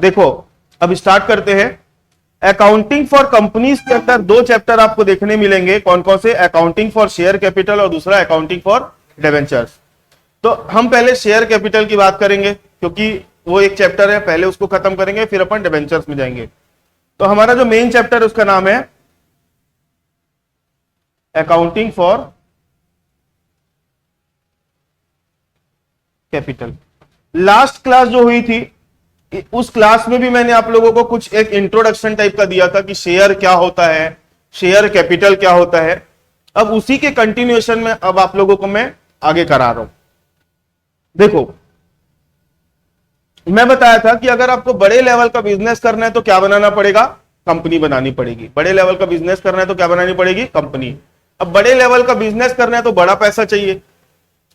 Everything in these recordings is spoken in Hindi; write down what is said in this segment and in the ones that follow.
देखो अब स्टार्ट करते हैं। अकाउंटिंग फॉर कंपनीज के अंदर दो चैप्टर आपको देखने मिलेंगे। कौन कौन से? अकाउंटिंग फॉर शेयर कैपिटल और दूसरा अकाउंटिंग फॉर डिवेंचर्स। तो हम पहले शेयर कैपिटल की बात करेंगे क्योंकि वो एक चैप्टर है, पहले उसको खत्म करेंगे फिर अपन डिवेंचर्स में जाएंगे। तो हमारा जो मेन चैप्टर है उसका नाम है accounting for capital. Last class जो हुई थी उस क्लास में भी मैंने आप लोगों को कुछ एक इंट्रोडक्शन टाइप का दिया था कि शेयर क्या होता है, शेयर कैपिटल क्या होता है। अब उसी के कंटिन्यूएशन में अब आप लोगों को मैं आगे करा रहा हूं। देखो मैं बताया था कि अगर आपको बड़े लेवल का बिजनेस करना है तो क्या बनाना पड़ेगा? कंपनी बनानी पड़ेगी। बड़े लेवल का बिजनेस करना है तो क्या बनानी पड़ेगी? कंपनी। अब बड़े लेवल का बिजनेस करना है तो बड़ा पैसा चाहिए।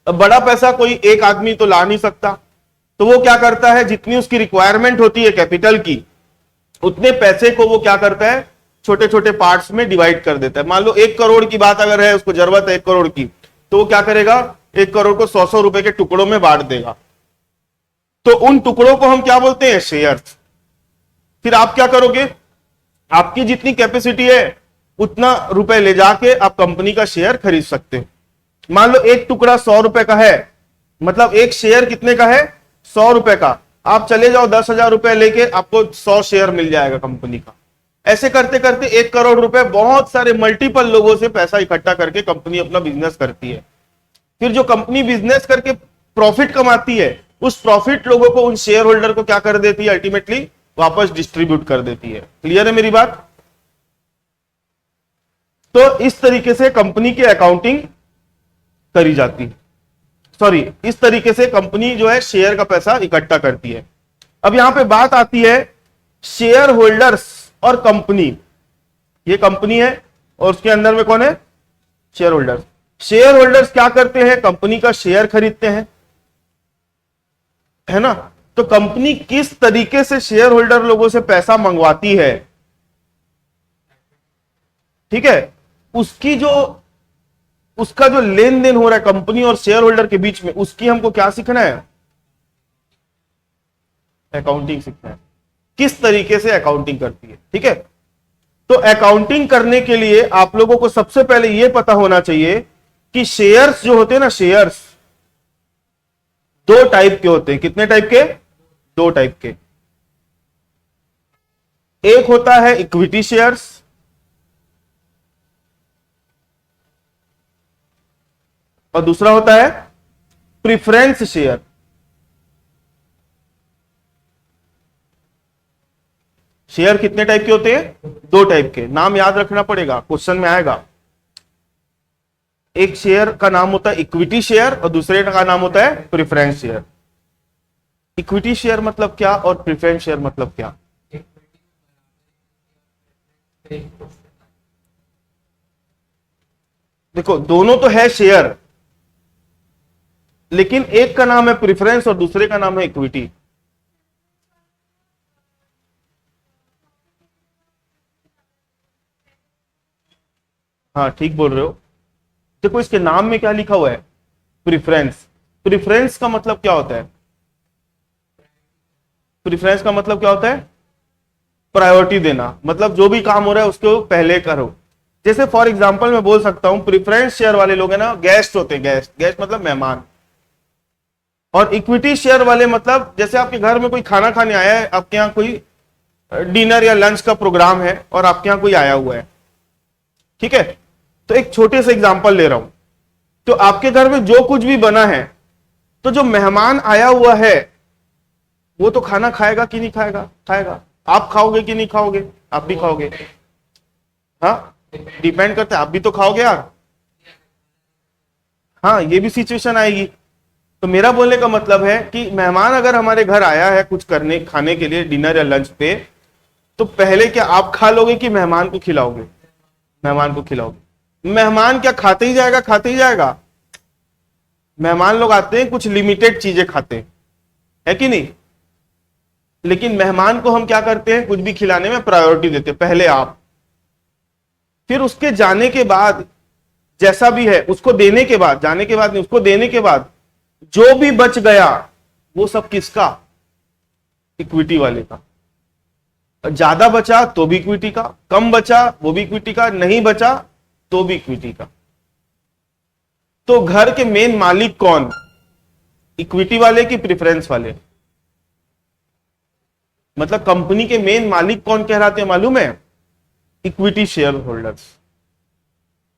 अब बड़ा पैसा कोई एक आदमी तो ला नहीं सकता, तो वो क्या करता है, जितनी उसकी रिक्वायरमेंट होती है कैपिटल की, उतने पैसे को वो क्या करता है, छोटे छोटे पार्ट्स में डिवाइड कर देता है। मान लो 1 करोड़ की बात अगर है, उसको जरूरत है 1 करोड़ की, तो वो क्या करेगा, 1 करोड़ को 100-100 रुपए के टुकड़ों में बांट देगा। तो उन टुकड़ों को हम क्या बोलते हैं? शेयर्स। फिर आप क्या करोगे, आपकी जितनी कैपेसिटी है उतना रुपए ले जाके आप कंपनी का शेयर खरीद सकते हो। मान लो एक टुकड़ा 100 रुपए का है, मतलब एक शेयर कितने का है? 100 रुपए का। आप चले जाओ 10,000 रुपए लेके, आपको 100 शेयर मिल जाएगा कंपनी का। ऐसे करते करते 1 करोड़ रुपए बहुत सारे मल्टीपल लोगों से पैसा इकट्ठा करके कंपनी अपना बिजनेस करती है। फिर जो कंपनी बिजनेस करके प्रॉफिट कमाती है, उस प्रॉफिट लोगों को, उन शेयर होल्डर को क्या कर देती है? अल्टीमेटली वापस डिस्ट्रीब्यूट कर देती है। क्लियर है मेरी बात? तो इस तरीके से कंपनी की अकाउंटिंग करी जाती है। सॉरी, इस तरीके से कंपनी जो है शेयर का पैसा इकट्ठा करती है। अब यहां पे बात आती है शेयर होल्डर्स और कंपनी। ये कंपनी है और उसके अंदर में कौन है? Share holders. शेयर होल्डर्स क्या करते हैं? कंपनी का शेयर खरीदते हैं, है ना। तो कंपनी किस तरीके से शेयर होल्डर लोगों से पैसा मंगवाती है, ठीक है, उसका जो लेन देन हो रहा है कंपनी और शेयर होल्डर के बीच में, उसकी हमको क्या सीखना है? अकाउंटिंग सीखना है। किस तरीके से अकाउंटिंग करती है, ठीक है। तो अकाउंटिंग करने के लिए आप लोगों को सबसे पहले यह पता होना चाहिए कि शेयर्स जो होते हैं ना, शेयर्स 2 टाइप के होते हैं। कितने टाइप के? 2 टाइप के। एक होता है इक्विटी शेयर्स और दूसरा होता है प्रेफरेंस शेयर। शेयर कितने टाइप के होते हैं? 2 टाइप के। नाम याद रखना पड़ेगा, क्वेश्चन में आएगा। एक शेयर का नाम होता है इक्विटी शेयर और दूसरे का नाम होता है प्रेफरेंस शेयर। इक्विटी शेयर मतलब क्या और प्रेफरेंस शेयर मतलब क्या? देखो दोनों तो है शेयर, लेकिन एक का नाम है प्रेफरेंस और दूसरे का नाम है इक्विटी। हाँ ठीक बोल रहे हो। देखो इसके नाम में क्या लिखा हुआ है? प्रेफरेंस। प्रेफरेंस का मतलब क्या होता है? प्रेफरेंस का मतलब क्या होता है? प्रायोरिटी देना। मतलब जो भी काम हो रहा है उसको पहले करो। जैसे फॉर एग्जांपल मैं बोल सकता हूं, प्रेफरेंस शेयर वाले लोग है ना, गेस्ट होते हैं। गेस्ट मतलब मेहमान। और इक्विटी शेयर वाले मतलब जैसे आपके घर में कोई खाना खाने आया है, आपके यहाँ कोई डिनर या लंच का प्रोग्राम है और आपके यहाँ कोई आया हुआ है, ठीक है। तो एक छोटे से एग्जांपल ले रहा हूं। तो आपके घर में जो कुछ भी बना है, तो जो मेहमान आया हुआ है वो तो खाना खाएगा कि नहीं खाएगा? खाएगा। आप खाओगे कि नहीं खाओगे? आप भी खाओगे। हाँ डिपेंड करता है, आप भी तो खाओगे यार। हाँ ये भी सिचुएशन आएगी। तो मेरा बोलने का मतलब है कि मेहमान अगर हमारे घर आया है कुछ करने, खाने के लिए, डिनर या लंच पे, तो पहले क्या आप खा लोगे कि मेहमान को खिलाओगे? मेहमान को खिलाओगे। मेहमान क्या खाते ही जाएगा? खाते ही जाएगा। मेहमान लोग आते हैं, कुछ लिमिटेड चीजें खाते हैं, है कि नहीं। लेकिन मेहमान को हम क्या करते हैं? कुछ भी खिलाने में प्रायोरिटी देते हैं, पहले आप। फिर उसके जाने के बाद जैसा भी है उसको देने के बाद, जाने के बाद नहीं, उसको देने के बाद जो भी बच गया वो सब किसका? इक्विटी वाले का। ज्यादा बचा तो भी इक्विटी का, कम बचा वो भी इक्विटी का, नहीं बचा तो भी इक्विटी का। तो घर के मेन मालिक कौन, इक्विटी वाले कि प्रेफरेंस वाले? मतलब कंपनी के मेन मालिक कौन कहलाते हैं मालूम है? Equity share holders.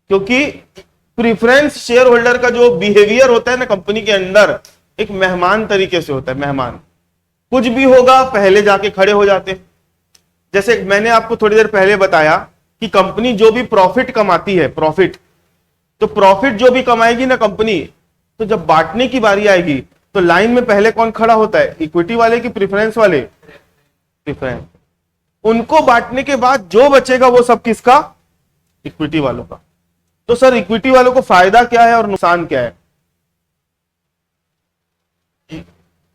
क्योंकि प्रेफरेंस शेयर होल्डर का जो बिहेवियर होता है ना कंपनी के अंदर, एक मेहमान तरीके से होता है। मेहमान, कुछ भी होगा पहले जाके खड़े हो जाते हैं। जैसे मैंने आपको थोड़ी देर पहले बताया कि कंपनी जो भी प्रॉफिट कमाती है, प्रॉफिट, तो प्रॉफिट जो भी कमाएगी ना कंपनी, तो जब बांटने की बारी आएगी तो लाइन में पहले कौन खड़ा होता है, इक्विटी वाले कि प्रेफरेंस वाले? प्रेफरेंस। उनको बांटने के बाद जो बचेगा वो सब किसका? इक्विटी वालों का। तो सर इक्विटी वालों को फायदा क्या है और नुकसान क्या है?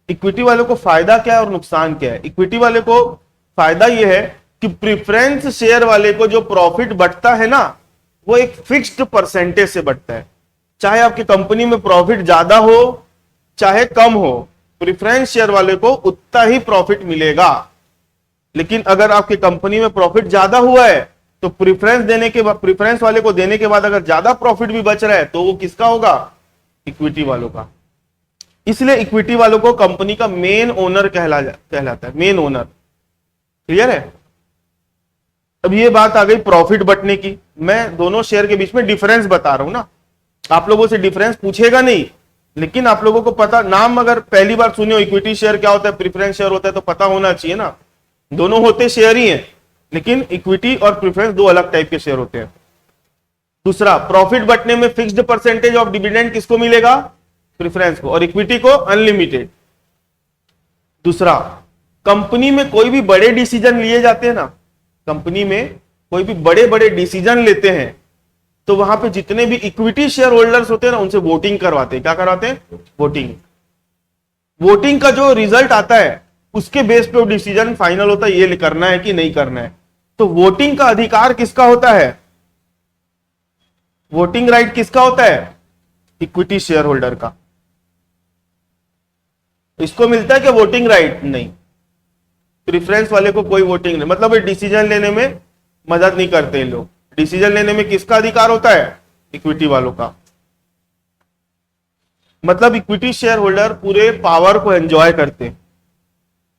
इक्विटी वालों को फायदा क्या है और नुकसान क्या है? इक्विटी वाले को फायदा यह है कि प्रेफरेंस शेयर वाले को जो प्रॉफिट बटता है ना, वो एक फिक्स्ड परसेंटेज से बटता है। चाहे आपकी कंपनी में प्रॉफिट ज्यादा हो चाहे कम हो, प्रेफरेंस शेयर वाले को उतना ही प्रॉफिट मिलेगा। लेकिन अगर आपकी कंपनी में प्रॉफिट ज्यादा हुआ है तो प्रेफरेंस वाले को देने के बाद अगर ज्यादा प्रॉफिट भी बच रहा है तो वो किसका होगा? इक्विटी वालों का। इसलिए इक्विटी वालों को कंपनी का मेन ओनर कहलाता है, मेन ओनर। क्लियर है? अब ये बात आ गई प्रॉफिट बटने की। मैं दोनों शेयर के बीच में डिफरेंस बता रहा हूं ना, आप लोगों से डिफरेंस पूछेगा नहीं, लेकिन आप लोगों को पता, नाम अगर पहली बार सुने हो इक्विटी शेयर क्या होता है, प्रेफरेंस शेयर होता है, तो पता होना चाहिए ना। दोनों होते शेयर ही हैं, लेकिन इक्विटी और प्रेफरेंस दो अलग टाइप के शेयर होते हैं। दूसरा, प्रॉफिट बटने में फिक्स्ड परसेंटेज ऑफ डिविडेंड किसको मिलेगा? प्रेफरेंस को, और इक्विटी को अनलिमिटेड। दूसरा, कंपनी में कोई भी बड़े डिसीजन लिए जाते हैं ना, कंपनी में कोई भी बड़े बड़े डिसीजन लेते हैं तो वहां पे जितने भी इक्विटी शेयर होल्डर्स होते हैं ना, उनसे वोटिंग करवाते हैं। क्या करवाते हैं? वोटिंग। वोटिंग का जो रिजल्ट आता है उसके बेस पे डिसीजन फाइनल होता है, ये करना है कि नहीं करना है। तो वोटिंग का अधिकार किसका होता है? वोटिंग राइट किसका होता है? इक्विटी शेयर होल्डर का। इसको मिलता है क्या वोटिंग राइट? नहीं। प्रेफरेंस वाले को कोई वोटिंग नहीं, मतलब डिसीजन लेने में मदद नहीं करते हैं लोग। डिसीजन लेने में किसका अधिकार होता है? इक्विटी वालों का। मतलब इक्विटी शेयर होल्डर पूरे पावर को एंजॉय करते हैं,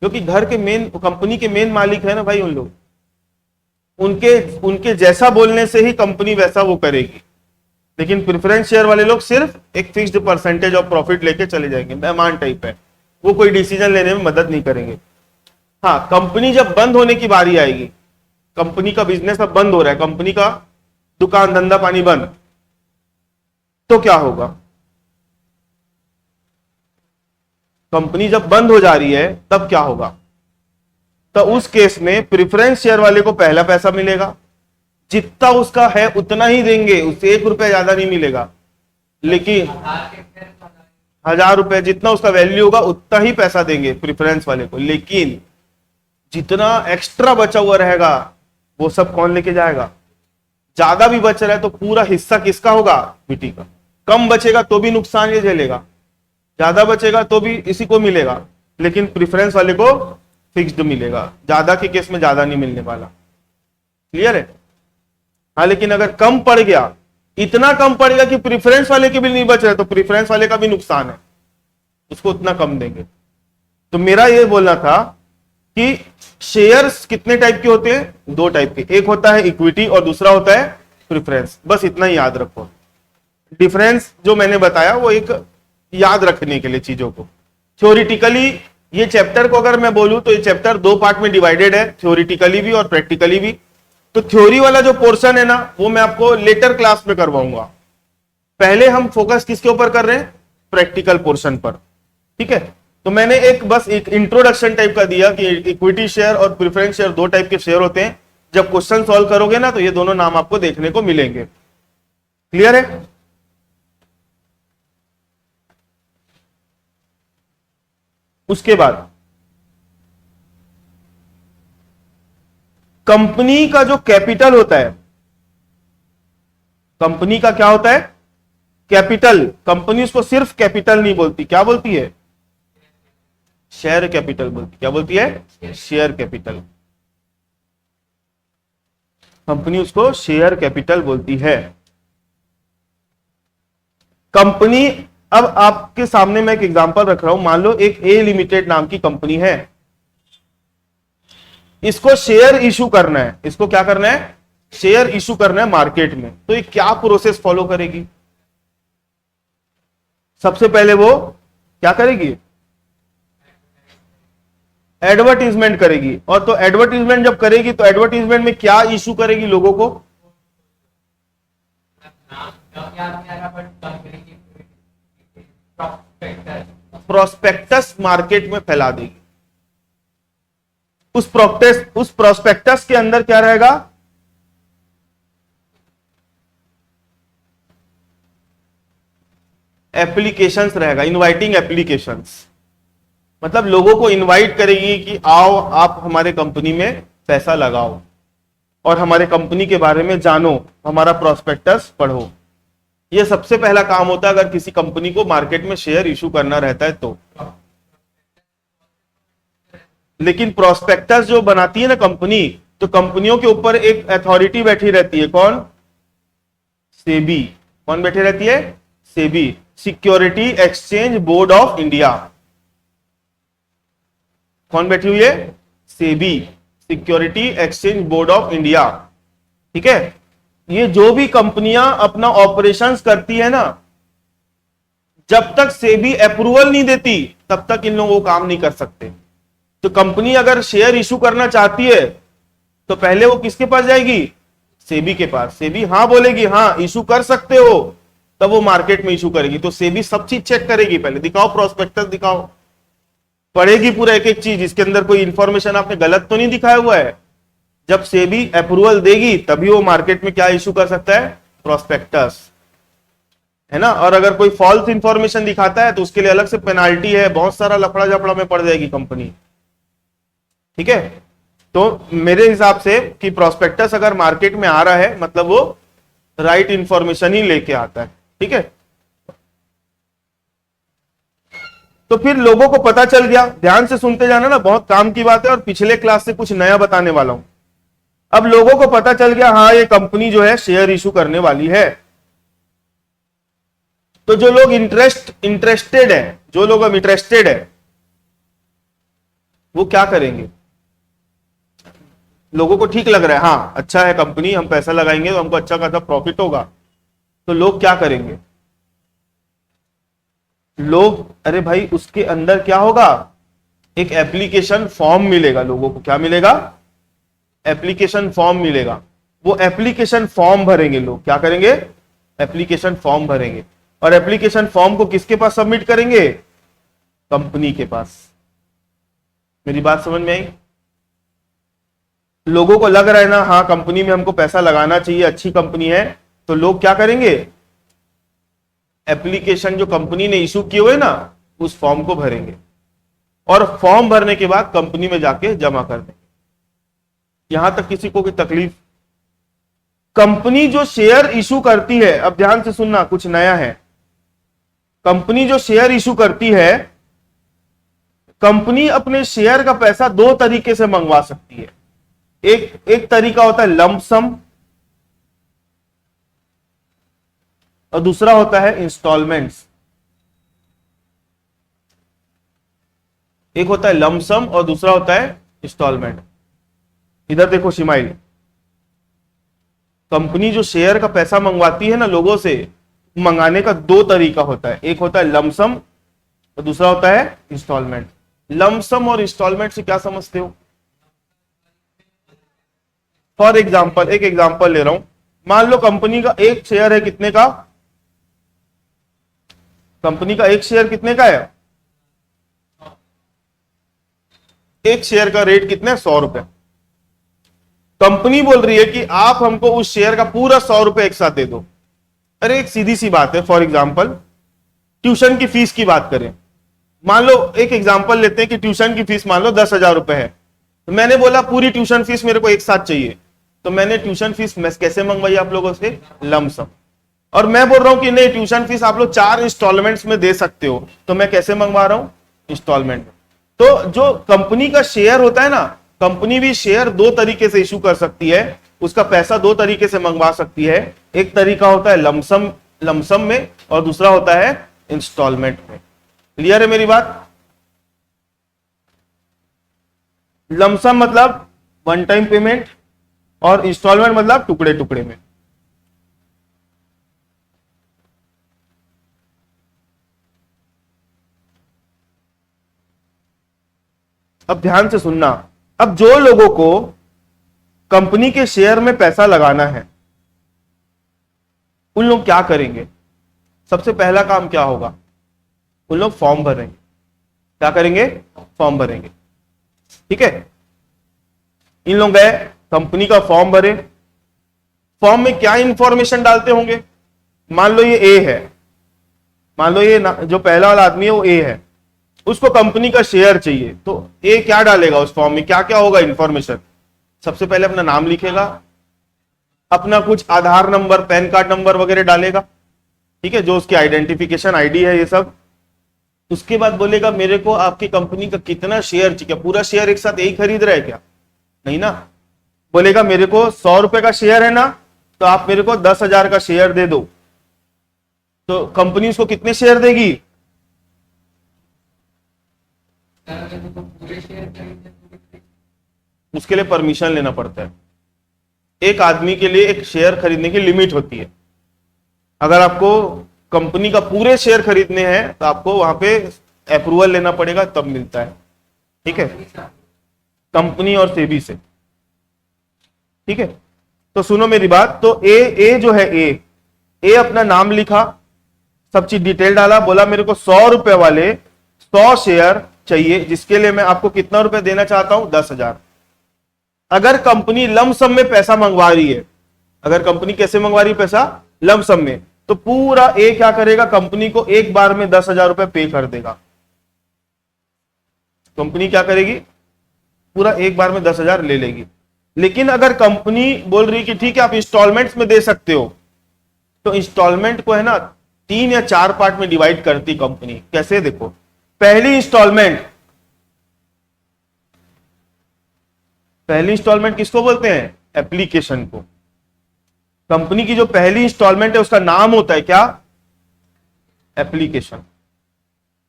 क्योंकि घर के मेन, कंपनी के मेन मालिक है ना भाई उन लोग। उनके जैसा बोलने से ही कंपनी वैसा वो करेगी। लेकिन प्रेफरेंस शेयर वाले लोग सिर्फ एक फिक्स्ड परसेंटेज ऑफ प्रॉफिट लेके चले जाएंगे, मेहमान टाइप है। वो कोई डिसीजन लेने में मदद नहीं करेंगे। हाँ, कंपनी जब बंद होने की बारी आएगी, कंपनी का बिजनेस अब बंद हो रहा है, कंपनी का दुकान धंधा पानी बंद, तो क्या होगा? कंपनी जब बंद हो जा रही है तब क्या होगा? तो उस केस में प्रेफरेंस शेयर वाले को पहला पैसा मिलेगा, जितना उसका है उतना ही देंगे, उससे 1 रुपया ज्यादा नहीं मिलेगा। लेकिन 1000 रुपए जितना उसका वैल्यू होगा उतना ही पैसा देंगे प्रेफरेंस वाले को। लेकिन जितना एक्स्ट्रा बचा हुआ रहेगा वो सब कौन लेके जाएगा? ज्यादा भी बच रहा है तो पूरा हिस्सा किसका होगा? इक्विटी का। कम बचेगा तो भी नुकसान ये झेलेगा, ज्यादा बचेगा तो भी इसी को मिलेगा, लेकिन प्रेफरेंस वाले को फिक्स्ड मिलेगा। ज्यादा के केस में ज्यादा नहीं मिलने वाला। क्लियर है? हाँ, लेकिन अगर कम पड़ गया, इतना कम पड़ेगा कि प्रेफरेंस वाले के भी नहीं बच रहे, तो प्रेफरेंस वाले का भी नुकसान है, उसको उतना कम देंगे। तो मेरा ये बोलना था कि शेयर्स कितने टाइप के होते हैं? 2 टाइप के, एक होता है इक्विटी और दूसरा होता है प्रेफरेंस। बस इतना ही याद रखो। डिफरेंस जो मैंने बताया वो एक याद रखने के लिए चीजों को। थ्योरिटिकली ये चैप्टर को अगर मैं बोलूं तो ये चैप्टर 2 पार्ट में डिवाइडेड है, थ्योरिटिकली भी और प्रैक्टिकली भी। तो थ्योरी वाला जो पोर्शन है ना, वो मैं आपको लेटर क्लास में करवाऊंगा। पहले हम फोकस किसके ऊपर कर रहे हैं? प्रैक्टिकल पोर्शन पर। ठीक है? तो मैंने बस एक इंट्रोडक्शन टाइप का दिया कि इक्विटी शेयर और प्रेफरेंस शेयर 2 टाइप के शेयर होते हैं। जब क्वेश्चन सॉल्व करोगे ना तो ये दोनों नाम आपको देखने को मिलेंगे। क्लियर है? उसके बाद कंपनी का जो कैपिटल होता है, कंपनी का क्या होता है? कैपिटल। कंपनी उसको सिर्फ कैपिटल नहीं बोलती, क्या बोलती है? शेयर कैपिटल बोलती। क्या बोलती है? Share capital. कंपनी उसको शेयर कैपिटल बोलती है। कंपनी, अब आपके सामने मैं एक एग्जांपल रख रहा हूं, मान लो एक ए लिमिटेड नाम की कंपनी है, इसको शेयर इशू करना है। इसको क्या करना है? शेयर इशू करना है मार्केट में। तो ये क्या प्रोसेस फॉलो करेगी? सबसे पहले वो क्या करेगी? एडवर्टीजमेंट करेगी। और तो एडवर्टीजमेंट जब करेगी तो एडवर्टीजमेंट में क्या इशू करेगी लोगों को? प्रोस्पेक्टस मार्केट में फैला देगी। उस प्रोस्पेक्टस के अंदर क्या रहेगा? एप्लीकेशंस रहेगा, इनवाइटिंग एप्लीकेशंस। मतलब लोगों को इनवाइट करेगी कि आओ आप हमारे कंपनी में पैसा लगाओ और हमारे कंपनी के बारे में जानो, हमारा प्रोस्पेक्टस पढ़ो। यह सबसे पहला काम होता है अगर किसी कंपनी को मार्केट में शेयर इशू करना रहता है तो। लेकिन प्रोस्पेक्टस जो बनाती है ना कंपनी, तो कंपनियों के ऊपर एक अथॉरिटी बैठी रहती है। कौन? सेबी। कौन बैठी रहती है? SEBI, security exchange board of India. कौन बैठी हुई है? SEBI, security exchange board of India. ठीक है, ये जो भी कंपनियां अपना ऑपरेशंस करती है ना, जब तक सेबी अप्रूवल नहीं देती तब तक इन लोगों को काम नहीं कर सकते। तो कंपनी अगर शेयर इशू करना चाहती है तो पहले वो किसके पास जाएगी? सेबी के पास। सेबी हाँ बोलेगी, हाँ इशू कर सकते हो, तब वो मार्केट में इशू करेगी। तो सेबी सब चीज चेक करेगी, पहले दिखाओ प्रोस्पेक्टस, दिखाओ, पढ़ेगी पूरा एक एक चीज, इसके अंदर कोई इंफॉर्मेशन आपने गलत तो नहीं दिखाया हुआ है। जब सेबी अप्रूवल देगी तभी वो मार्केट में क्या इशू कर सकता है? प्रोस्पेक्टस, है ना। और अगर कोई फॉल्स इंफॉर्मेशन दिखाता है तो उसके लिए अलग से पेनाल्टी है, बहुत सारा लफड़ा जफड़ा में पड़ जाएगी कंपनी। ठीक है, तो मेरे हिसाब से कि प्रोस्पेक्टस अगर मार्केट में आ रहा है मतलब वो राइट इंफॉर्मेशन ही लेके आता है। ठीक है, तो फिर लोगों को पता चल गया। ध्यान से सुनते जाना ना, बहुत काम की बात है और पिछले क्लास से कुछ नया बताने वाला हूं। अब लोगों को पता चल गया हाँ ये कंपनी जो है शेयर इशू करने वाली है। तो जो लोग इंटरेस्टेड है, जो लोग अब इंटरेस्टेड है वो क्या करेंगे? लोगों को ठीक लग रहा है, हाँ अच्छा है कंपनी, हम पैसा लगाएंगे तो हमको अच्छा खासा प्रॉफिट होगा। तो लोग क्या करेंगे? लोग, अरे भाई उसके अंदर क्या होगा? एक एप्लीकेशन फॉर्म मिलेगा लोगों को। क्या मिलेगा? एप्लीकेशन फॉर्म मिलेगा। वो एप्लीकेशन फॉर्म भरेंगे लोग। क्या करेंगे? एप्लीकेशन फॉर्म भरेंगे। और एप्लीकेशन फॉर्म को किसके पास सबमिट करेंगे? कंपनी के पास। मेरी बात समझ में आई? लोगों को लग रहा है ना हाँ कंपनी में हमको पैसा लगाना चाहिए, अच्छी कंपनी है, तो लोग क्या करेंगे? एप्लीकेशन जो कंपनी ने इशू किए हुए ना उस फॉर्म को भरेंगे और फॉर्म भरने के बाद कंपनी में जाके जमा कर देंगे। यहां तक किसी को कोई तकलीफ? कंपनी जो शेयर इशू करती है, अब ध्यान से सुनना, कुछ नया है। कंपनी जो शेयर इशू करती है, कंपनी अपने शेयर का पैसा दो तरीके से मंगवा सकती है। एक तरीका होता है लंप सम और दूसरा होता है इंस्टॉलमेंट्स। एक होता है लंप सम और दूसरा होता है इंस्टॉलमेंट। इधर देखो शिमाइल, कंपनी जो शेयर का पैसा मंगवाती है ना लोगों से, मंगाने का दो तरीका होता है। एक होता है लंप सम और दूसरा होता है इंस्टॉलमेंट। लंप सम और इंस्टॉलमेंट से क्या समझते हो? फॉर एग्जाम्पल, एक एग्जाम्पल ले रहा हूं। मान लो कंपनी का एक शेयर है कितने का? कंपनी का एक शेयर कितने का है? एक शेयर का रेट कितना है? 100 रुपए। कंपनी बोल रही है कि आप हमको उस शेयर का पूरा 100 रुपए एक साथ दे दो। अरे एक सीधी सी बात है, फॉर एग्जाम्पल ट्यूशन की फीस की बात करें। मान लो एक एग्जाम्पल लेते हैं कि ट्यूशन की फीस मान लो 10,000 रुपए है। तो मैंने बोला पूरी ट्यूशन फीस मेरे को एक साथ चाहिए, तो मैंने ट्यूशन फीस कैसे मंगवाई आप लोगों से? लंप सम। और मैं बोल रहा हूं कि नहीं ट्यूशन फीस आप लोग 4 इंस्टॉलमेंट्स में दे सकते हो, तो मैं कैसे मंगवा रहा हूं? इंस्टॉलमेंट। तो जो कंपनी का शेयर होता है ना, कंपनी भी शेयर दो तरीके से इशू कर सकती है, उसका पैसा दो तरीके से मंगवा सकती है। एक तरीका होता है लमसम में, और दूसरा होता है इंस्टॉलमेंट में। क्लियर है मेरी बात? लमसम मतलब वन टाइम पेमेंट, और इंस्टॉलमेंट मतलब टुकड़े टुकड़े में। अब ध्यान से सुनना। अब जो लोगों को कंपनी के शेयर में पैसा लगाना है, उन लोग क्या करेंगे? सबसे पहला काम क्या होगा? उन लोग फॉर्म भरेंगे। क्या करेंगे? फॉर्म भरेंगे। ठीक है, इन लोग गए कंपनी का फॉर्म भरे। फॉर्म में क्या इंफॉर्मेशन डालते होंगे? मान लो ये ए है, मान लो ये जो पहला वाला आदमी है वो ए है, उसको कंपनी का शेयर चाहिए, तो ए क्या डालेगा उस फॉर्म में? क्या क्या होगा इंफॉर्मेशन? सबसे पहले अपना नाम लिखेगा, अपना कुछ आधार नंबर, पैन कार्ड नंबर वगैरह डालेगा, ठीक है, जो उसकी आइडेंटिफिकेशन आईडी है, ये सब। उसके बाद बोलेगा मेरे को आपकी कंपनी का कितना शेयर चाहिए। पूरा शेयर एक साथ एक खरीद रहा है क्या? नहीं ना। बोलेगा मेरे को 100 रुपए का शेयर है ना, तो आप मेरे को 10,000 का शेयर दे दो। तो कंपनी उसको कितने शेयर देगी? उसके लिए परमिशन लेना पड़ता है। एक आदमी के लिए एक शेयर खरीदने की लिमिट होती है। अगर आपको कंपनी का पूरे शेयर खरीदने हैं तो आपको वहां पे अप्रूवल लेना पड़ेगा, तब मिलता है। ठीक है, कंपनी और सेबी से। ठीक है, तो सुनो मेरी बात। तो ए जो है, ए अपना नाम लिखा, सब चीज डिटेल डाला, बोला मेरे को 100 रुपए वाले 100 शेयर चाहिए, जिसके लिए मैं आपको कितना रुपए देना चाहता हूं? 10,000। अगर कंपनी लमसम में पैसा मंगवा रही है, अगर कंपनी कैसे मंगवा रही है पैसा? लमसम में, तो पूरा ए क्या करेगा? कंपनी को एक बार में 10,000 रुपए पे कर देगा। कंपनी क्या करेगी? पूरा एक बार में 10,000 ले लेगी। लेकिन अगर कंपनी बोल रही कि ठीक है आप इंस्टॉलमेंट्स में दे सकते हो, तो इंस्टॉलमेंट को है ना 3 या 4 पार्ट में डिवाइड करती कंपनी। कैसे? देखो, पहली इंस्टॉलमेंट किसको बोलते हैं? एप्लीकेशन को। कंपनी की जो पहली इंस्टॉलमेंट है उसका नाम होता है क्या? एप्लीकेशन।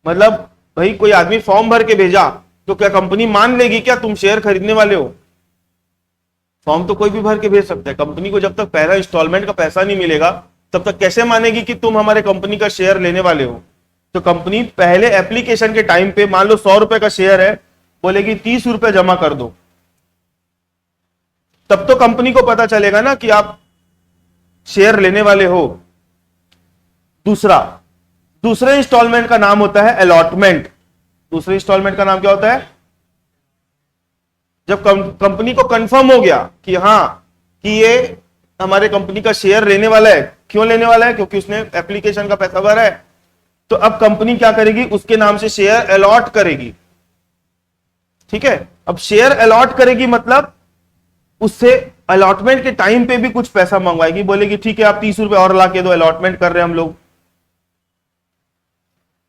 मतलब भाई कोई आदमी फॉर्म भर के भेजा, तो क्या कंपनी मान लेगी क्या तुम शेयर खरीदने वाले हो? फॉर्म तो कोई भी भर के भेज सकता है। कंपनी को जब तक पहला इंस्टॉलमेंट का पैसा नहीं मिलेगा, तब तक कैसे मानेगी कि तुम हमारे कंपनी का शेयर लेने वाले हो? तो कंपनी पहले एप्लीकेशन के टाइम पे, मान लो 100 रुपए का शेयर है, बोलेगी 30 रुपए जमा कर दो। तब तो कंपनी को पता चलेगा ना कि आप शेयर लेने वाले हो। दूसरे इंस्टॉलमेंट का नाम होता है अलॉटमेंट। दूसरे इंस्टॉलमेंट का नाम क्या होता है? जब कंपनी को कंफर्म हो गया कि हां कि ये हमारे कंपनी का शेयर लेने वाला है। क्यों लेने वाला है? क्योंकि उसने एप्लीकेशन का पैसा भरा है। तो अब कंपनी क्या करेगी? उसके नाम से शेयर अलॉट करेगी। ठीक है, अब शेयर अलॉट करेगी मतलब उससे अलॉटमेंट के टाइम पे भी कुछ पैसा मंगवाएगी। बोलेगी ठीक है आप 30 रुपए और ला के दो, अलॉटमेंट कर रहे हैं हम लोग।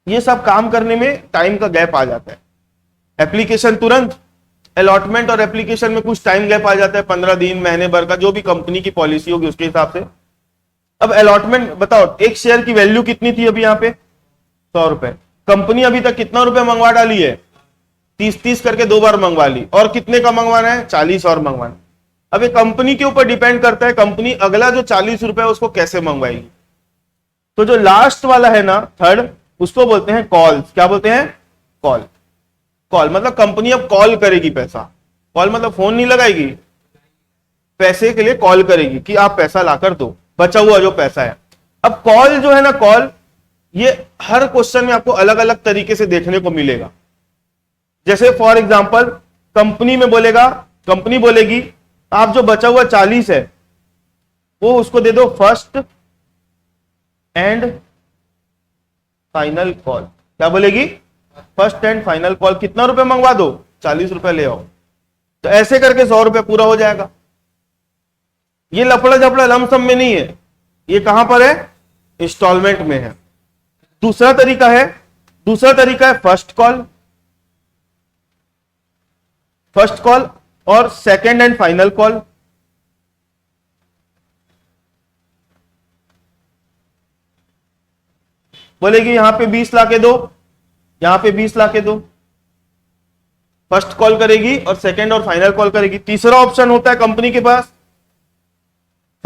ये सब काम करने में टाइम का गैप आ जाता है। एप्लीकेशन तुरंत, अलॉटमेंट और एप्लीकेशन में कुछ टाइम गैप आ जाता है, 15 दिन, महीने भर का, जो भी कंपनी की पॉलिसी होगी उसके हिसाब से। अब अलॉटमेंट बताओ, एक शेयर की वैल्यू कितनी थी अभी? यहां पे 100 रुपए। कंपनी अभी तक कितना रुपए मंगवा डाली है? 30-30 करके 2 बार मंगवा ली। और कितने का मंगवाना है? 40 और मंगवाना। अब ये कंपनी के ऊपर डिपेंड करता है, कंपनी अगला जो 40 रुपए है उसको कैसे मंगवाएगी। तो जो लास्ट वाला है ना, थर्ड, उसको बोलते हैं कॉल। क्या बोलते हैं? कॉल। कॉल मतलब कंपनी अब कॉल करेगी पैसा। कॉल मतलब फोन नहीं लगाएगी, पैसे के लिए कॉल करेगी कि आप पैसा लाकर दो, बचा हुआ जो पैसा है। अब कॉल जो है ना, कॉल, ये हर क्वेश्चन में आपको अलग अलग तरीके से देखने को मिलेगा। जैसे फॉर एग्जांपल कंपनी में बोलेगा, कंपनी बोलेगी आप जो बचा हुआ 40 है वो उसको दे दो फर्स्ट एंड फाइनल कॉल। क्या बोलेगी? First and final call. कितना रुपए मंगवा दो? 40 रुपए ले आओ। तो ऐसे करके 100 रुपए पूरा हो जाएगा। ये लफड़ा झपड़ा लमसम में नहीं है, ये कहां पर है? इंस्टॉलमेंट में है। दूसरा तरीका है फर्स्ट कॉल। फर्स्ट कॉल और सेकेंड एंड फाइनल कॉल। बोलेगी यहां पे 20 ला के दो, यहां पे 20 ला के दो। फर्स्ट कॉल करेगी और सेकेंड और फाइनल कॉल करेगी। तीसरा ऑप्शन होता है कंपनी के पास,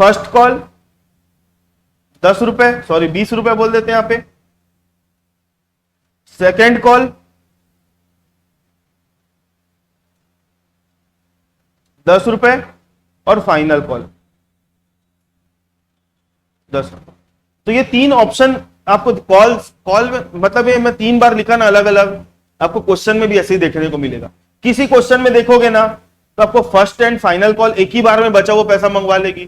फर्स्ट कॉल 10 रुपए, सॉरी 20 रुपए बोल देते हैं यहां पे, सेकेंड कॉल 10 रुपए और फाइनल कॉल 10 रुपए। तो ये तीन ऑप्शन आपको कॉल में, मतलब ये मैं 3 बार लिखा ना अलग अलग, आपको क्वेश्चन में भी ऐसे ही देखने को मिलेगा। किसी क्वेश्चन में देखोगे ना तो आपको फर्स्ट एंड फाइनल कॉल एक ही बार में बचा हुआ पैसा मंगवा लेगी,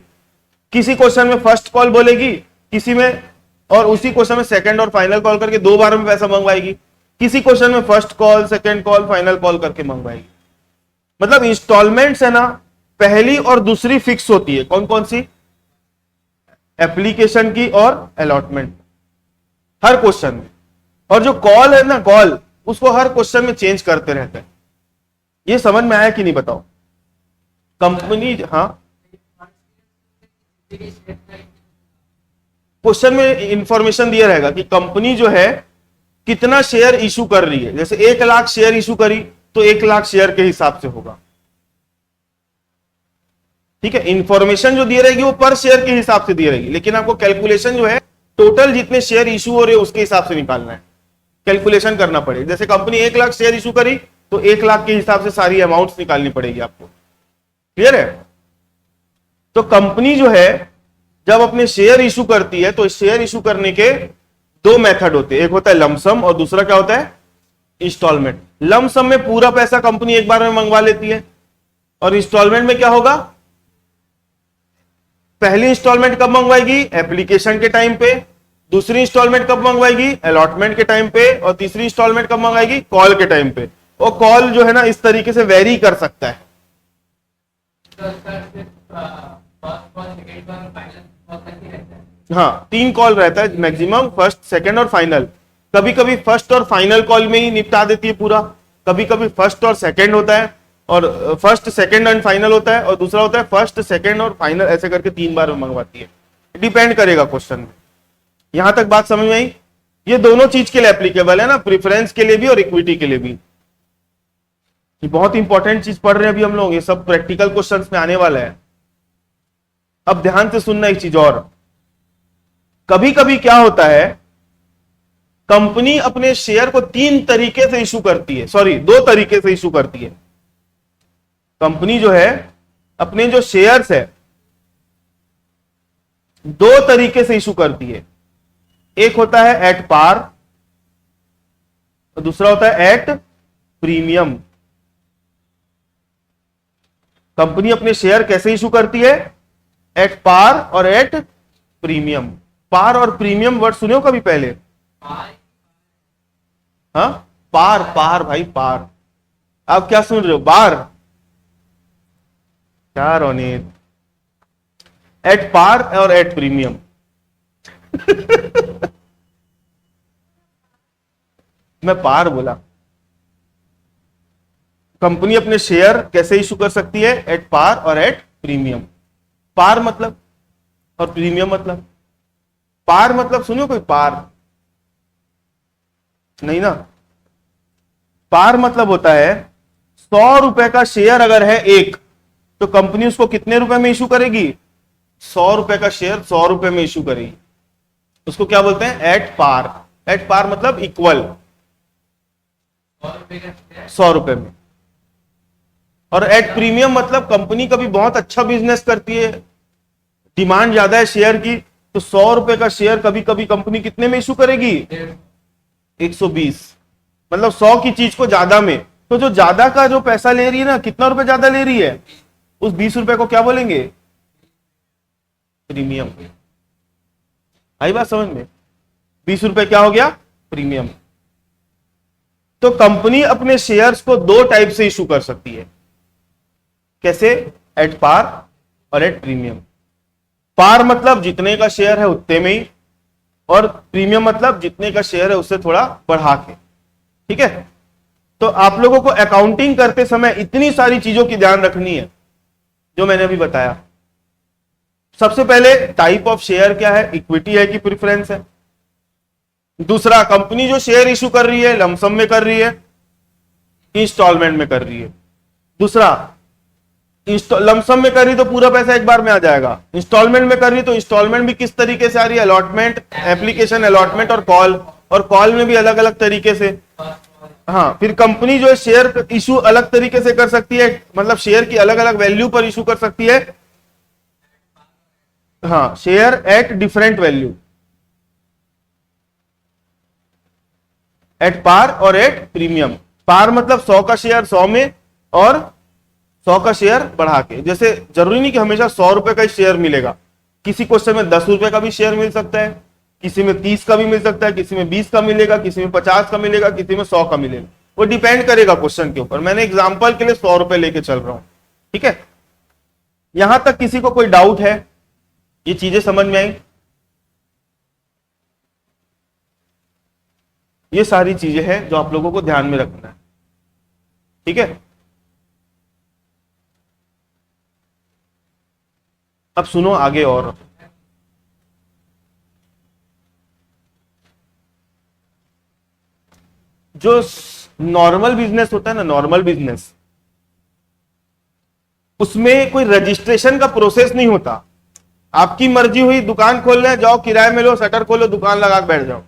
किसी क्वेश्चन में फर्स्ट कॉल बोलेगी, किसी में और उसी क्वेश्चन में सेकंड और फाइनल कॉल करके 2 बार में पैसा मंगवाएगी, किसी क्वेश्चन में first call, second call, final call करके मंगवाएगी। मतलब इंस्टॉलमेंट्स है ना, पहली और दूसरी फिक्स होती है। कौन कौन सी? एप्लीकेशन की और अलॉटमेंट, हर क्वेश्चन में। और जो कॉल है ना, कॉल, उसको हर क्वेश्चन में चेंज करते रहते हैं। ये समझ में आया कि नहीं बताओ? कंपनी, हाँ, क्वेश्चन में इंफॉर्मेशन दिया रहेगा कि कंपनी जो है कितना शेयर इशू कर रही है। जैसे 1 लाख शेयर इशू करी तो 1 लाख शेयर के हिसाब से होगा, ठीक है। इंफॉर्मेशन जो दी रहेगी वो पर शेयर के हिसाब से दी रहेगी, लेकिन आपको कैलकुलेशन जो है टोटल जितने शेयर इशू हो रहे हैं उसके हिसाब से निकालना है, कैलकुलेशन करना पड़ेगा। जैसे कंपनी 1 लाख शेयर इशू करी तो 1 लाख के हिसाब से सारी अमाउंट्स निकालनी पड़ेगी आपको। क्लियर है? तो कंपनी जो है जब अपने शेयर इशू करती है तो शेयर इशू करने के 2 मेथड होते हैं, एक होता है लमसम और दूसरा क्या होता है? इंस्टॉलमेंट। लमसम में पूरा पैसा कंपनी एक बार में मंगवा लेती है, और इंस्टॉलमेंट में क्या होगा? पहली इंस्टॉलमेंट कब मंगवाएगी? एप्लीकेशन के टाइम पे, दूसरी इंस्टॉलमेंट कब मंगवाएगी? अलॉटमेंट के टाइम पे, और तीसरी इंस्टॉलमेंट कब मंगवाएगी? कॉल के टाइम पे। और कॉल जो है ना इस तरीके से वेरी कर सकता है। हाँ, 3 कॉल रहता है मैक्सिमम, फर्स्ट, सेकंड और फाइनल। कभी कभी फर्स्ट और फाइनल कॉल में ही निपटा देती है पूरा, कभी कभी फर्स्ट और सेकंड होता है, और फर्स्ट, सेकंड एंड फाइनल होता है, और दूसरा होता है फर्स्ट, सेकंड और फाइनल, ऐसे करके 3 बार मंगवाती है। डिपेंड करेगा क्वेश्चन में। यहां तक बात समझ में आई? ये दोनों चीज के लिए एप्लीकेबल है ना, प्रेफरेंस के लिए भी और इक्विटी के लिए भी। ये बहुत इंपॉर्टेंट चीज पढ़ रहे हैं अभी हम लोग, ये सब प्रैक्टिकल क्वेश्चंस में आने वाला है। अब ध्यान से सुनना एक चीज और, कभी कभी क्या होता है, कंपनी अपने शेयर को 3 तरीके से इशू करती है, सॉरी 2 तरीके से इशू करती है। कंपनी जो है अपने जो शेयर्स है 2 तरीके से इशू करती है। एक होता है एट पार और दूसरा होता है एट प्रीमियम। कंपनी अपने शेयर कैसे इशू करती है? एट पार और एट प्रीमियम। पार और प्रीमियम वर्ड सुने हो कभी पहले? हाँ, पार, पार भाई, पार। आप क्या सुन रहे हो? बार? क्या रोनित? एट पार और एट प्रीमियम। मैं पार बोला। कंपनी अपने शेयर कैसे इशू कर सकती है? एट पार और एट प्रीमियम। पार मतलब और प्रीमियम मतलब? पार मतलब सुनियो कोई? पार नहीं ना। पार मतलब होता है 100 रुपए का शेयर अगर है एक, तो कंपनी उसको कितने रुपए में इशू करेगी? 100 रुपए का शेयर 100 रुपए में इशू करेगी। उसको क्या बोलते हैं? At par. एट पार मतलब इक्वल 100 रुपए में। और एट प्रीमियम मतलब कंपनी कभी बहुत अच्छा बिजनेस करती है, डिमांड ज्यादा है शेयर की, तो 100 रुपए का शेयर कभी कभी कंपनी कितने में इशू करेगी? 120। मतलब 100 की चीज को ज्यादा में, तो जो ज्यादा का जो पैसा ले रही है ना, कितना रुपए ज्यादा ले रही है, उस 20 रुपए को क्या बोलेंगे? प्रीमियम। आई बात समझ में? 20 रुपए क्या हो गया? प्रीमियम। तो कंपनी अपने शेयर्स को 2 टाइप से इशू कर सकती है। कैसे? एट पार और एट प्रीमियम। पार मतलब जितने का शेयर है उतने में ही, और प्रीमियम मतलब जितने का शेयर है उससे थोड़ा बढ़ा के। ठीक है? तो आप लोगों को अकाउंटिंग करते समय इतनी सारी चीजों की ध्यान रखनी है जो मैंने अभी बताया। सबसे पहले टाइप ऑफ शेयर क्या है, इक्विटी है कि प्रेफरेंस है। दूसरा, कंपनी जो शेयर इशू कर रही है लमसम में कर रही है, इंस्टॉलमेंट में कर रही है। दूसरा, लमसम में कर रही तो पूरा पैसा एक बार में आ जाएगा, इंस्टॉलमेंट में कर रही तो इंस्टॉलमेंट भी किस तरीके से आ रही है, अलॉटमेंट, एप्लीकेशन, अलॉटमेंट और कॉल में भी अलग अलग तरीके से। हाँ, फिर कंपनी जो है शेयर इशू अलग तरीके से कर सकती है, मतलब शेयर की अलग अलग वैल्यू पर इशू कर सकती है। हाँ, share at different value, at par और एट प्रीमियम। पार मतलब 100 का शेयर 100 में और 100 का शेयर बढ़ा के। जैसे जरूरी नहीं कि हमेशा 100 रुपए का ही शेयर मिलेगा, किसी क्वेश्चन में 10 रुपए का भी शेयर मिल सकता है, किसी में 30 का भी मिल सकता है, किसी में 20 का मिलेगा, किसी में 50 का मिलेगा, किसी में 100 का मिलेगा। वो डिपेंड करेगा क्वेश्चन के ऊपर। मैंने एग्जांपल के लिए 100 रुपए लेके चल रहा हूं, ठीक है। यहां तक किसी को कोई डाउट है? ये चीजें समझ में आई? ये सारी चीजें हैं जो आप लोगों को ध्यान में रखना है, ठीक है। अब सुनो आगे। और जो नॉर्मल बिजनेस होता है ना, नॉर्मल बिजनेस, उसमें कोई रजिस्ट्रेशन का प्रोसेस नहीं होता। आपकी मर्जी हुई, दुकान खोलने जाओ, किराए में लो, शटर खोलो, दुकान लगा के बैठ जाओ।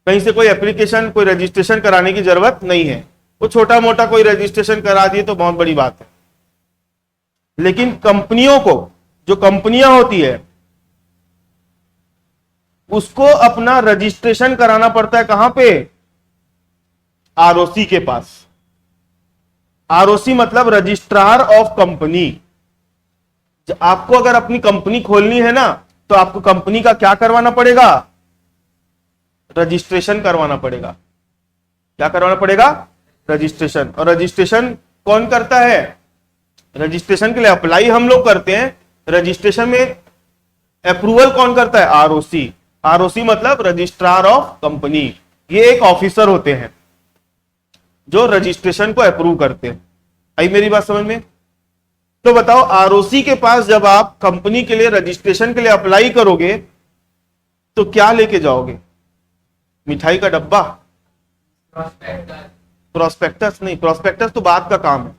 कहीं से कोई एप्लीकेशन, कोई रजिस्ट्रेशन कराने की जरूरत नहीं है। वो छोटा मोटा कोई रजिस्ट्रेशन करा दिए तो बहुत बड़ी बात है। लेकिन कंपनियों को, जो कंपनियां होती है, उसको अपना रजिस्ट्रेशन कराना पड़ता है कहां पे? आरओसी के पास। आरओसी मतलब रजिस्ट्रार ऑफ कंपनी। आपको अगर अपनी कंपनी खोलनी है ना, तो आपको कंपनी का क्या करवाना पड़ेगा? रजिस्ट्रेशन करवाना पड़ेगा। क्या करवाना पड़ेगा? रजिस्ट्रेशन। और रजिस्ट्रेशन कौन करता है? रजिस्ट्रेशन के लिए अप्लाई हम लोग करते हैं, रजिस्ट्रेशन में अप्रूवल कौन करता है? आरओसी। आरओसी मतलब रजिस्ट्रार ऑफ कंपनी। ये एक ऑफिसर होते हैं जो रजिस्ट्रेशन को अप्रूव करते हैं। आई मेरी बात समझ में? तो बताओ, आरओसी के पास जब आप कंपनी के लिए रजिस्ट्रेशन के लिए अप्लाई करोगे तो क्या लेके जाओगे? मिठाई का डब्बा? प्रोस्पेक्टस नहीं, प्रोस्पेक्टस तो बाद का काम है।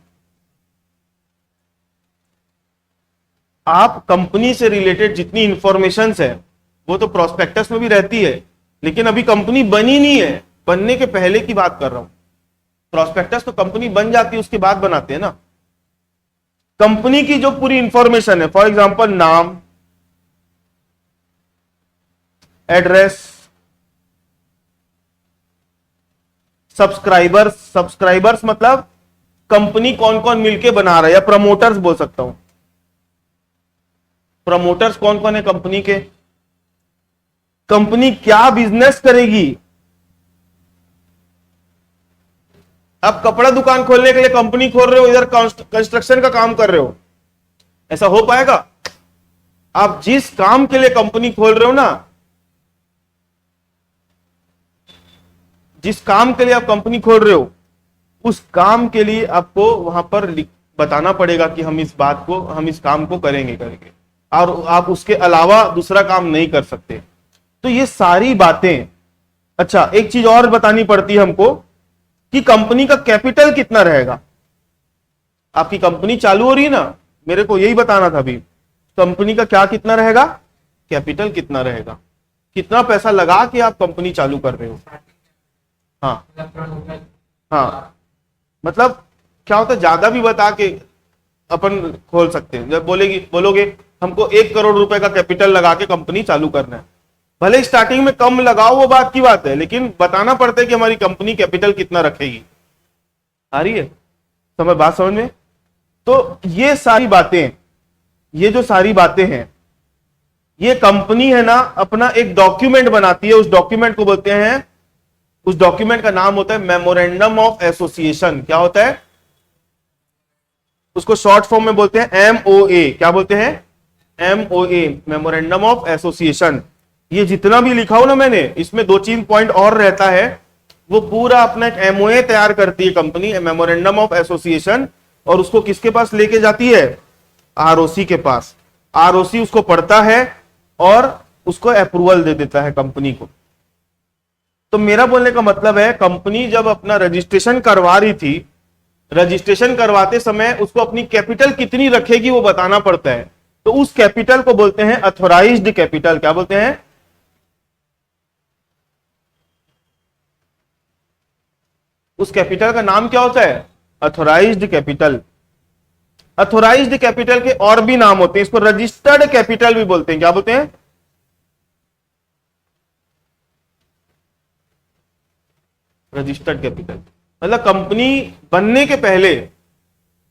आप कंपनी से रिलेटेड जितनी इंफॉर्मेशन है वो तो प्रोस्पेक्टस में भी रहती है, लेकिन अभी कंपनी बनी नहीं है, बनने के पहले की बात कर रहा हूं। प्रोस्पेक्टस तो कंपनी बन जाती है उसके बाद बनाते हैं ना। कंपनी की जो पूरी इंफॉर्मेशन है, फॉर एग्जांपल नाम, एड्रेस, सब्सक्राइबर्स, सब्सक्राइबर्स मतलब कंपनी कौन कौन मिलके बना रहा है, या प्रमोटर्स बोल सकता हूं। प्रमोटर्स कौन कौन है कंपनी के? कंपनी क्या बिजनेस करेगी? आप कपड़ा दुकान खोलने के लिए कंपनी खोल रहे हो, इधर कंस्ट्रक्शन का काम कर रहे हो, ऐसा हो पाएगा? आप जिस काम के लिए कंपनी खोल रहे हो ना, जिस काम के लिए आप कंपनी खोल रहे हो, उस काम के लिए आपको वहां पर बताना पड़ेगा कि हम इस बात को, हम इस काम को करेंगे, और आप उसके अलावा दूसरा काम नहीं कर सकते। तो ये सारी बातें। अच्छा, एक चीज और बतानी पड़ती है हमको कि कंपनी का कैपिटल कितना रहेगा। आपकी कंपनी चालू हो रही है ना, मेरे को यही बताना था अभी, कंपनी का क्या कितना रहेगा? कैपिटल कितना रहेगा, कितना पैसा लगा के आप कंपनी चालू कर रहे हो। हाँ हाँ, मतलब क्या होता है, ज्यादा भी बता के अपन खोल सकते हैं। जब बोलोगे हमको 1 करोड़ रुपए का कैपिटल लगा के कंपनी चालू करना है, भले स्टार्टिंग में कम लगाओ, वो बात की बात है, लेकिन बताना पड़ता है कि हमारी कंपनी कैपिटल कितना रखेगी। आ रही है बात समझ में? तो ये सारी बातें, ये जो सारी बातें हैं, ये कंपनी है ना अपना एक डॉक्यूमेंट बनाती है। उस डॉक्यूमेंट को बोलते हैं, उस डॉक्यूमेंट का नाम होता है मेमोरेंडम ऑफ एसोसिएशन। क्या होता है? उसको शॉर्ट फॉर्म में बोलते हैं एमओए। क्या बोलते हैं? MOA, memorandum of association. ये जितना भी लिखा हो ना मैंने, इसमें 2-3 पॉइंट और रहता है वो पूरा अपना एक एमओए तैयार करती है कंपनी, मेमोरेंडम ऑफ एसोसिएशन, और उसको किसके पास लेके जाती है? आरओसी के पास। आरओसी उसको पढ़ता है और उसको अप्रूवल दे देता है कंपनी को। तो मेरा बोलने का मतलब है, कंपनी जब अपना रजिस्ट्रेशन करवा रही थी, रजिस्ट्रेशन करवाते समय उसको अपनी कैपिटल कितनी रखेगी वो बताना पड़ता है। तो उस कैपिटल को बोलते हैं अथोराइज्ड कैपिटल। क्या बोलते हैं? उस कैपिटल का नाम क्या होता है? Authorised capital. अथोराइज्ड कैपिटल के और भी नाम होते हैं, इसको रजिस्टर्ड कैपिटल भी बोलते हैं। क्या बोलते हैं? Registered capital. मतलब कंपनी बनने के पहले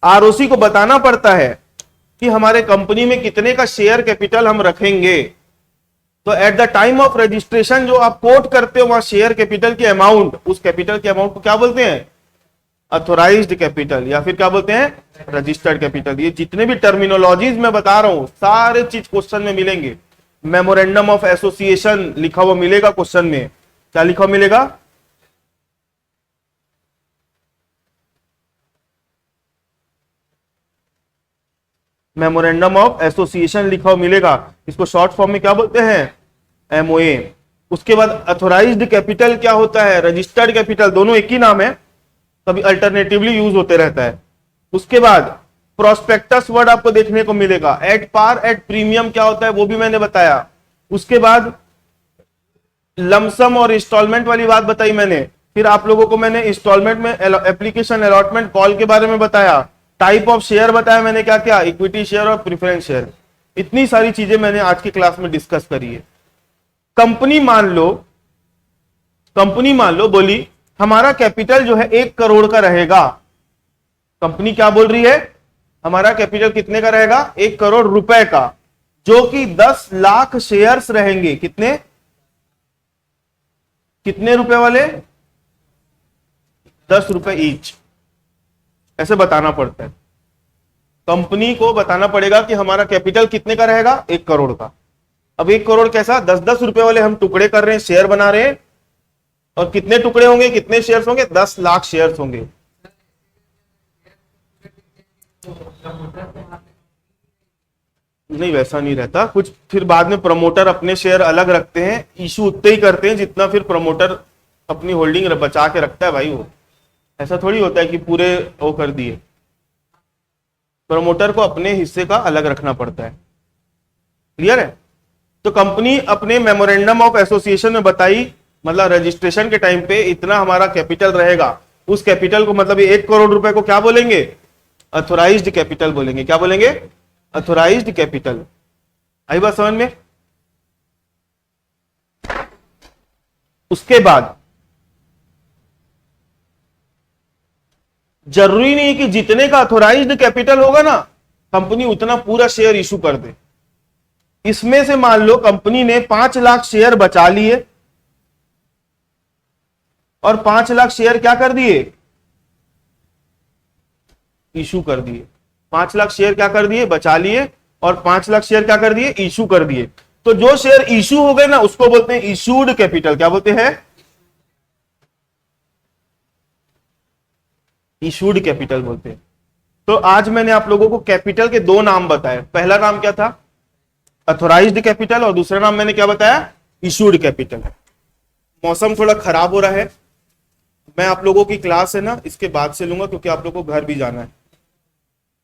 आरओसी को बताना पड़ता है कि हमारे कंपनी में कितने का शेयर कैपिटल हम रखेंगे। तो at the time of registration जो आप कोट करते हो वहां शेयर कैपिटल की अमाउंट, उस कैपिटल के अमाउंट को क्या बोलते हैं? अथोराइज्ड कैपिटल, या फिर क्या बोलते हैं? Registered capital. ये जितने भी टर्मिनोलॉजीज मैं बता रहा हूं सारे चीज क्वेश्चन में मिलेंगे। मेमोरेंडम ऑफ एसोसिएशन लिखा हुआ मिलेगा क्वेश्चन में। क्या लिखा हुआ मिलेगा? मेमोरेंडम ऑफ एसोसिएशन लिखा हुआ मिलेगा। इसको शॉर्ट फॉर्म में क्या बोलते हैं? एमओए। उसके बाद अथोराइज्ड कैपिटल क्या होता है? Registered capital. दोनों एक ही नाम है, कभी अल्टरनेटिवली यूज होते रहता है। उसके बाद प्रोस्पेक्टस वर्ड आपको देखने को मिलेगा। एट पार एट प्रीमियम क्या होता है वो भी मैंने बताया। उसके बाद लमसम और इंस्टॉलमेंट वाली बात बताई मैंने। फिर आप लोगों को मैंने इंस्टॉलमेंट में एप्लीकेशन अलॉटमेंट कॉल के बारे में बताया। टाइप ऑफ शेयर बताया मैंने, क्या क्या? इक्विटी शेयर और प्रेफरेंस शेयर। इतनी सारी चीजें मैंने आज की क्लास में डिस्कस करी है। कंपनी मान लो बोली हमारा कैपिटल जो है 1 करोड़ का रहेगा। कंपनी क्या बोल रही है? हमारा कैपिटल कितने का रहेगा? 1 करोड़ रुपए का, जो कि 10 लाख शेयर्स रहेंगे। कितने रुपए वाले? 10 रुपए ईच। ऐसे बताना पड़ता है। कंपनी को बताना पड़ेगा कि हमारा कैपिटल कितने का रहेगा? 1 करोड़ का। अब 1 करोड़ कैसा? 10-10 रुपए वाले हम टुकड़े कर रहे हैं, शेयर बना रहे हैं। और कितने टुकड़े होंगे? कितने शेयर्स होंगे? 10 लाख शेयर्स होंगे। नहीं, वैसा नहीं रहता कुछ। फिर बाद में प्रमोटर अपने शेयर अलग रखते हैं, इशू उतने ही करते हैं जितना फिर प्रमोटर अपनी होल्डिंग बचा के रखता है भाई। वो ऐसा थोड़ी होता है कि पूरे वो कर दिए। प्रमोटर को अपने हिस्से का अलग रखना पड़ता है। क्लियर है? तो कंपनी अपने मेमोरेंडम ऑफ एसोसिएशन में बताई, मतलब रजिस्ट्रेशन के टाइम पे इतना हमारा कैपिटल रहेगा। उस कैपिटल को मतलब 1 करोड़ रुपए को क्या बोलेंगे? अथोराइज्ड कैपिटल बोलेंगे। क्या बोलेंगे? Authorised capital. आई बात समझ में? उसके बाद जरूरी नहीं कि जितने का अथोराइज्ड कैपिटल होगा ना कंपनी उतना पूरा शेयर इशू कर दे। इसमें से मान लो कंपनी ने 5 लाख शेयर बचा लिए और 5 लाख शेयर क्या कर दिए? इशू कर दिए। 5 लाख शेयर क्या कर दिए? बचा लिए। और 5 लाख शेयर क्या कर दिए? इशू कर दिए। तो जो शेयर इशू हो गए ना उसको बोलते हैं इशूड कैपिटल। क्या बोलते हैं? इशूड कैपिटल बोलते हैं। तो आज मैंने आप लोगों को कैपिटल के 2 नाम बताए। पहला नाम क्या था? Authorised capital. और दूसरा नाम मैंने क्या बताया? Issued capital. मौसम थोड़ा खराब हो रहा है, मैं आप लोगों की क्लास है ना इसके बाद से लूंगा, क्योंकि आप लोगों को घर भी जाना है।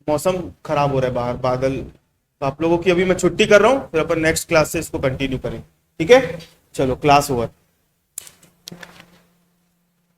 मौसम खराब हो रहा है बाहर, बादल। तो आप लोगों की अभी मैं छुट्टी कर रहा हूं, फिर अपन नेक्स्ट क्लास से इसको कंटिन्यू करें। ठीक है? चलो, क्लास ओवर।